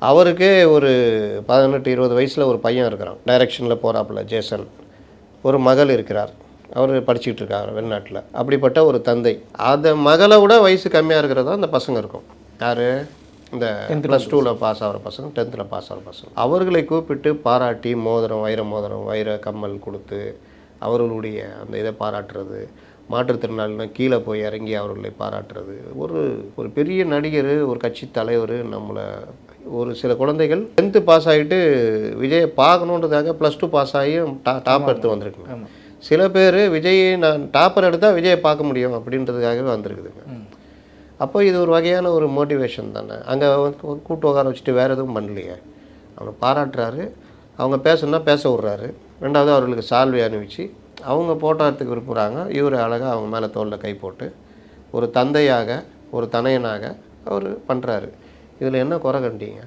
அவருக்கே ஒரு 18, 20 வயசில ஒரு பையன் இருக்கிறான். டைரக்ஷனில போறாப்புல ஜேசன். ஒரு மகள் இருக்கிறார். அவரு படிச்சுக்கிட்டு இருக்காரு வெளிநாட்ல. அப்படிப்பட்ட ஒரு தந்தை. அந்த மகள விட வயசு கம்மியா இருக்கிறது தான் அந்த பசங்க இருக்கும். யாரு? இந்த +2ல பாஸ் ஆகுற பசங்க, 10த்ல பாஸ் ஆகுற பசங்க. அவர்களை கூப்பிட்டு பாராட்டி மோதிரம், வைர மோதிரம், வைர கம்மல் குடுத்து, அவர்களுடைய அந்த இத பாராட்டுறது. மாற்றுத்திறனாளினா கீழ போய் இறங்கி அவர்களை பாராட்டுறது. ஒரு ஒரு பெரிய நடிகர், ஒரு கட்சி தலைவர் நம்மள ஒரு சில குழந்தைகள் 10த் பாஸ் ஆகிட்டு விஜய பார்க்கணுன்றதுக்காக +2 பாஸ் ஆகியும் டாப் எடுத்து வந்திருக்குங்க. சில பேர் விஜய் நான் டாப்பர் எடுத்தால் விஜயை பார்க்க முடியும் அப்படின்றதுக்காகவே வந்திருக்குதுங்க. அப்போ இது ஒரு வகையான ஒரு மோட்டிவேஷன் தானே. அங்கே கூப்பிட்டு உட்கார வச்சுட்டு வேறு எதுவும் பண்ணலையே. அவனை பாராட்டுறாரு, அவங்க பேசணுன்னா பேச விட்றாரு. 2வது அவர்களுக்கு சால்வை அணிவிச்சு அவங்க ஃபோட்டோ எடுத்துக்க விரும்புகிறாங்க. இவர் அழகாக அவங்க மேலே தோளில் கை போட்டு ஒரு தந்தையாக, ஒரு தனையனாக அவர் பண்ணுறாரு. இதில் என்ன குறை கண்டீங்க?